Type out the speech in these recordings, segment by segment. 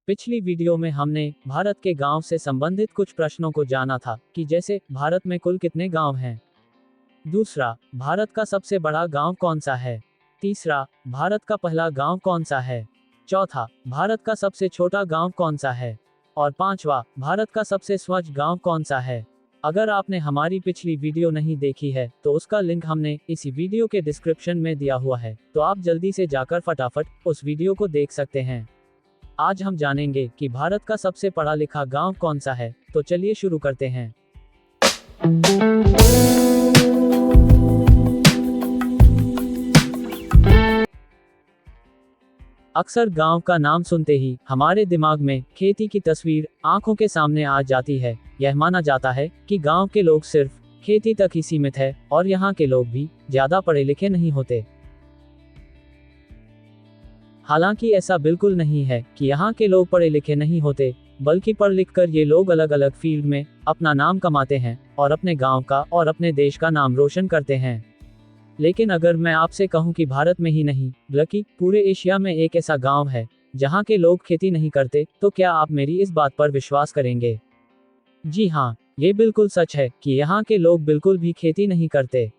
पिछली वीडियो में हमने भारत के गांव से संबंधित कुछ प्रश्नों को जाना था कि जैसे भारत में कुल कितने गांव हैं। दूसरा, भारत का सबसे बड़ा गांव कौन सा है। तीसरा, भारत का पहला गांव कौन सा है। चौथा, भारत का सबसे छोटा गांव कौन सा है। और पांचवा, भारत का सबसे स्वच्छ गांव कौन सा है। अगर आपने हमारी पिछली वीडियो नहीं देखी है तो उसका लिंक हमने इसी वीडियो के डिस्क्रिप्शन में दिया हुआ है, तो आप जल्दी से जाकर फटाफट उस वीडियो को देख सकते हैं। आज हम जानेंगे कि भारत का सबसे पढ़ा लिखा गांव कौन सा है, तो चलिए शुरू करते हैं। अक्सर गांव का नाम सुनते ही हमारे दिमाग में खेती की तस्वीर आंखों के सामने आ जाती है। यह माना जाता है कि गांव के लोग सिर्फ खेती तक ही सीमित है और यहाँ के लोग भी ज्यादा पढ़े लिखे नहीं होते। हालांकि ऐसा बिल्कुल नहीं है कि यहाँ के लोग पढ़े लिखे नहीं होते, बल्कि पढ़ लिख कर ये लोग अलग अलग फील्ड में अपना नाम कमाते हैं और अपने गांव का और अपने देश का नाम रोशन करते हैं। लेकिन अगर मैं आपसे कहूं कि भारत में ही नहीं बल्कि पूरे एशिया में एक ऐसा गांव है जहां के लोग खेती नहीं करते, तो क्या आप मेरी इस बात पर विश्वास करेंगे? जी हाँ, ये बिल्कुल सच है कि यहाँ के लोग बिल्कुल भी खेती नहीं करते,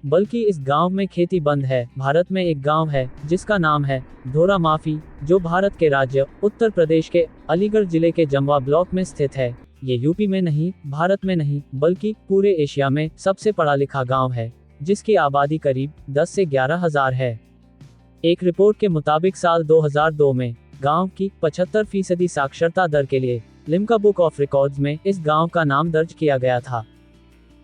बल्कि इस गांव में खेती बंद है। भारत में एक गांव है जिसका नाम है धोरा माफी, जो भारत के राज्य उत्तर प्रदेश के अलीगढ़ जिले के जमवा ब्लॉक में स्थित है। ये यूपी में नहीं, भारत में नहीं, बल्कि पूरे एशिया में सबसे पढ़ा लिखा गांव है, जिसकी आबादी करीब 10 से 11 हजार है। एक रिपोर्ट के मुताबिक साल 2002 में गांव की 75% साक्षरता दर के लिए लिम्का बुक ऑफ रिकॉर्ड्स में इस गांव का नाम दर्ज किया गया था।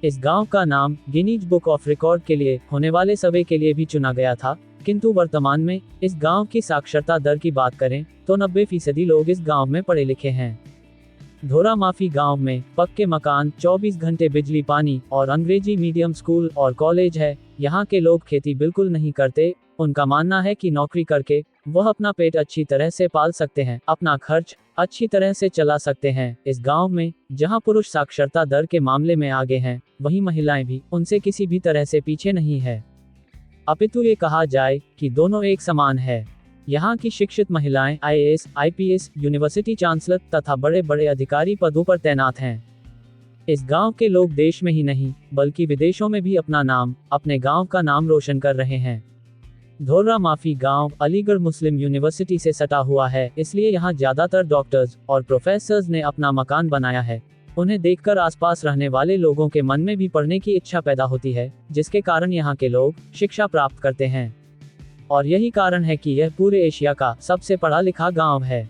इस गांव का नाम गिनीज बुक ऑफ रिकॉर्ड के लिए होने वाले सर्वे के लिए भी चुना गया था, किंतु वर्तमान में इस गांव की साक्षरता दर की बात करें तो 90% लोग इस गांव में पढ़े लिखे हैं। धोरा माफी गांव में पक्के मकान, 24 घंटे बिजली पानी और अंग्रेजी मीडियम स्कूल और कॉलेज है। यहाँ के लोग खेती बिल्कुल नहीं करते। उनका मानना है कि नौकरी करके वह अपना पेट अच्छी तरह से पाल सकते हैं, अपना खर्च अच्छी तरह से चला सकते हैं। इस गांव में जहां पुरुष साक्षरता दर के मामले में आगे हैं, वहीं महिलाएं भी उनसे किसी भी तरह से पीछे नहीं है। अपितु ये कहा जाए कि दोनों एक समान है। यहाँ की शिक्षित महिलाएं IAS, IPS, यूनिवर्सिटी चांसलर तथा बड़े बड़े अधिकारी पदों पर तैनात हैं। इस गांव के लोग देश में ही नहीं बल्कि विदेशों में भी अपना नाम, अपने गांव का नाम रोशन कर रहे हैं। धोरा माफी गांव अलीगढ़ मुस्लिम यूनिवर्सिटी से सटा हुआ है, इसलिए यहाँ ज्यादातर डॉक्टर्स और प्रोफेसर्स ने अपना मकान बनाया है। उन्हें देखकर आसपास रहने वाले लोगों के मन में भी पढ़ने की इच्छा पैदा होती है, जिसके कारण यहाँ के लोग शिक्षा प्राप्त करते हैं। और यही कारण है कि यह पूरे एशिया का सबसे पढ़ा लिखा गांव है।